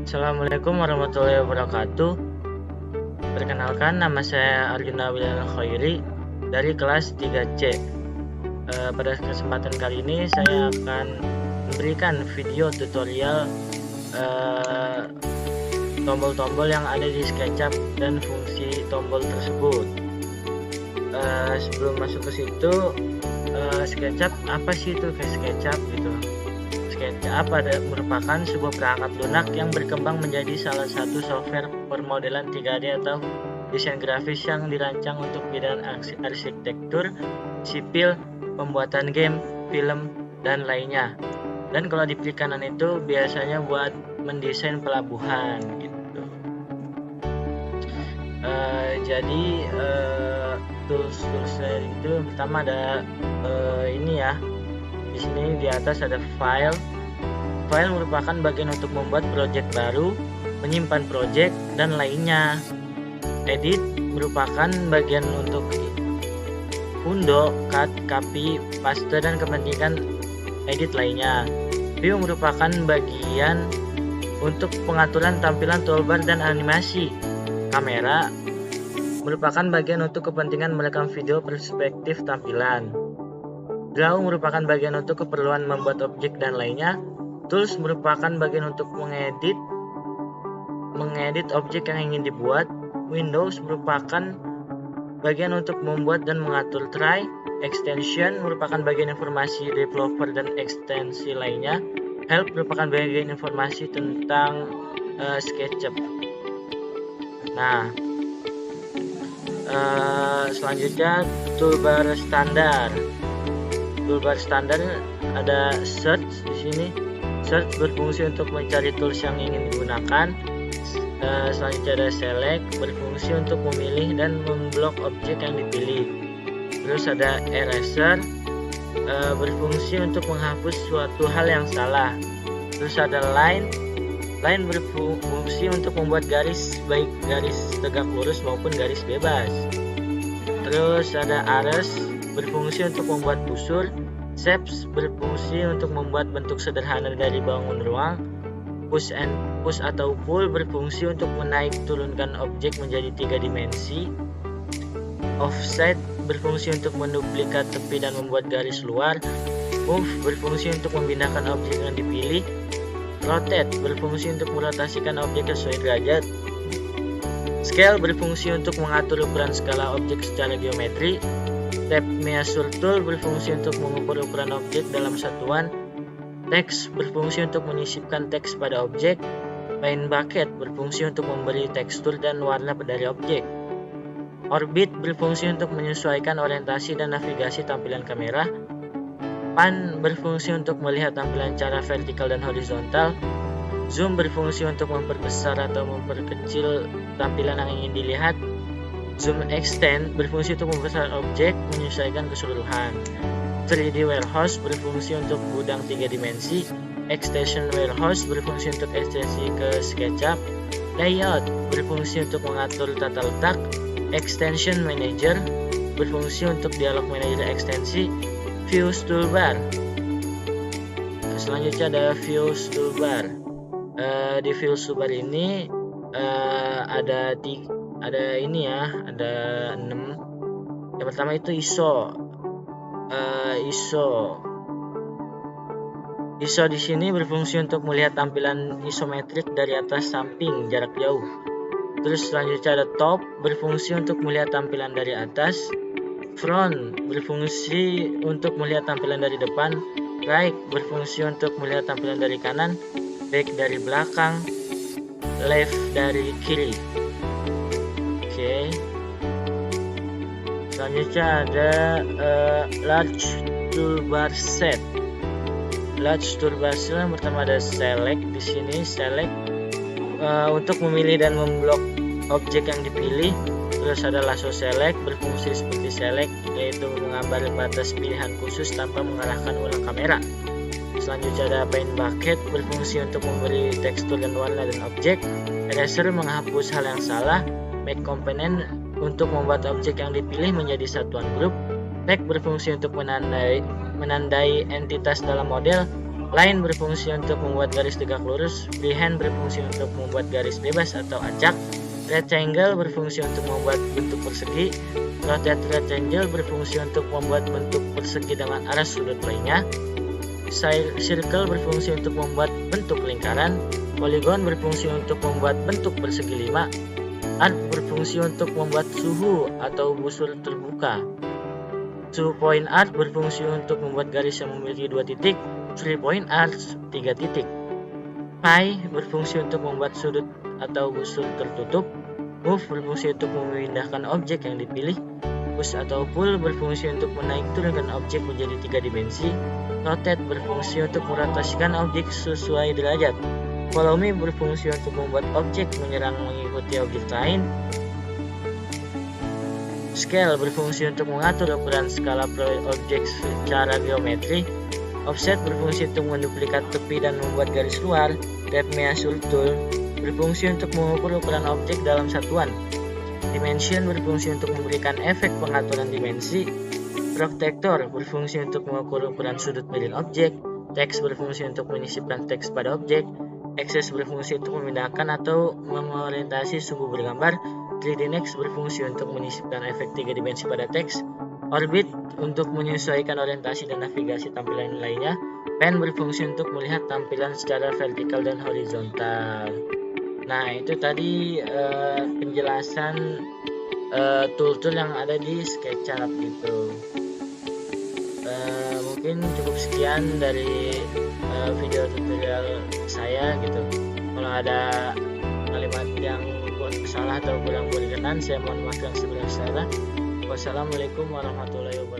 Assalamualaikum warahmatullahi wabarakatuh. Perkenalkan, nama saya Arjuna Wilayana Khairi dari kelas 3C. Pada kesempatan kali ini saya akan memberikan video tutorial tombol-tombol yang ada di SketchUp dan fungsi tombol tersebut. Sebelum masuk ke situ, SketchUp apa sih itu SketchUp gitu? SketchUp merupakan sebuah perangkat lunak yang berkembang menjadi salah satu software permodelan 3D atau desain grafis yang dirancang untuk bidang arsitektur, sipil, pembuatan game, film, dan lainnya. Dan kalau di perikanan itu biasanya buat mendesain pelabuhan gitu. Jadi tools-toolsnya itu pertama ada ini ya. Di sini di atas ada file. File merupakan bagian untuk membuat project baru, menyimpan project, dan lainnya. Edit merupakan bagian untuk undo, cut, copy, paste, dan kepentingan edit lainnya. View merupakan bagian untuk pengaturan tampilan toolbar dan animasi. Kamera merupakan bagian untuk kepentingan merekam video perspektif tampilan. Draw merupakan bagian untuk keperluan membuat objek dan lainnya. Tools merupakan bagian untuk mengedit objek yang ingin dibuat. Windows merupakan bagian untuk membuat dan mengatur tray. Extension merupakan bagian informasi developer dan ekstensi lainnya. Help merupakan bagian informasi tentang SketchUp. Nah, selanjutnya toolbar standar. Toolbar standar ada search di sini. Search berfungsi untuk mencari tools yang ingin digunakan. Selanjutnya ada select berfungsi untuk memilih dan memblok objek yang dipilih. Terus ada eraser berfungsi untuk menghapus suatu hal yang salah. Terus ada line berfungsi untuk membuat garis, baik garis tegak lurus maupun garis bebas. Terus ada arrows berfungsi untuk membuat busur. Shapes berfungsi untuk membuat bentuk sederhana dari bangun ruang. Push atau pull berfungsi untuk menaik turunkan objek menjadi 3 dimensi. Offset berfungsi untuk menduplikat tepi dan membuat garis luar. Move berfungsi untuk memindahkan objek yang dipilih. Rotate berfungsi untuk merotasikan objek sesuai derajat. Scale berfungsi untuk mengatur ukuran skala objek secara geometri. Tape measure tool berfungsi untuk mengukur ukuran objek dalam satuan. Text berfungsi untuk menyisipkan teks pada objek. Paint bucket berfungsi untuk memberi tekstur dan warna dari objek. Orbit berfungsi untuk menyesuaikan orientasi dan navigasi tampilan kamera. Pan berfungsi untuk melihat tampilan secara vertikal dan horizontal. Zoom berfungsi untuk memperbesar atau memperkecil tampilan yang ingin dilihat. Zoom extend berfungsi untuk membesar objek menyesuaikan keseluruhan. 3D warehouse berfungsi untuk gudang 3 dimensi. Extension warehouse berfungsi untuk ekstensi ke SketchUp. Layout berfungsi untuk mengatur tata letak. Extension manager berfungsi untuk dialog manager ekstensi. Views toolbar. Selanjutnya ada views toolbar. Di views toolbar ini ada 6. Yang pertama itu ISO. ISO di sini berfungsi untuk melihat tampilan isometrik dari atas samping jarak jauh. Terus selanjutnya ada top berfungsi untuk melihat tampilan dari atas. Front berfungsi untuk melihat tampilan dari depan. Right berfungsi untuk melihat tampilan dari kanan. Back dari belakang. Left dari kiri. Oke. Selanjutnya ada large toolbar set. Large toolbar set yang pertama ada select di sini. Select untuk memilih dan memblok objek yang dipilih. Terus ada lasso select berfungsi seperti select, yaitu menggambar batas pilihan khusus tanpa mengarahkan ulang kamera. Selanjutnya ada paint bucket berfungsi untuk memberi tekstur dan warna dan objek. Eraser menghapus hal yang salah. Make component untuk membuat objek yang dipilih menjadi satuan grup. Tag berfungsi untuk menandai entitas dalam model. Line berfungsi untuk membuat garis tegak lurus. Freehand berfungsi untuk membuat garis bebas atau acak. Rectangle berfungsi untuk membuat bentuk persegi. Rotate rectangle berfungsi untuk membuat bentuk persegi dengan arah sudut lainnya. Circle berfungsi untuk membuat bentuk lingkaran. Polygon berfungsi untuk membuat bentuk persegi 5. Arc berfungsi untuk membuat suhu atau busur terbuka. 2 point arc berfungsi untuk membuat garis yang memiliki 2 titik. 3 point arc 3 titik. Pie berfungsi untuk membuat sudut atau busur tertutup. Move berfungsi untuk memindahkan objek yang dipilih. Push atau pull berfungsi untuk menaik turunkan objek menjadi 3 dimensi. Rotate berfungsi untuk merotasikan objek sesuai derajat. Follow me berfungsi untuk membuat objek menyerang mengikuti objek lain. Scale berfungsi untuk mengatur ukuran skala objek secara geometri. Offset berfungsi untuk menduplikat tepi dan membuat garis luar. Tape measure tool berfungsi untuk mengukur ukuran objek dalam satuan. Dimension berfungsi untuk memberikan efek pengaturan dimensi. Protector berfungsi untuk mengukur ukuran sudut miring objek. Text berfungsi untuk menyisipkan teks pada objek. Axis berfungsi untuk memindahkan atau mengorientasi sumbu bergambar. 3D Next berfungsi untuk menyisipkan efek 3 dimensi pada teks. Orbit untuk menyesuaikan orientasi dan navigasi tampilan lainnya. Pen berfungsi untuk melihat tampilan secara vertikal dan horizontal. Nah, itu tadi penjelasan tool-tool yang ada di SketchUp gitu. Mungkin cukup sekian dari video tutorial saya gitu. Kalau ada kalimat yang salah atau kurang berkenan, saya mohon maaf yang sebesar-besarnya. Wassalamualaikum warahmatullahi wabarakatuh.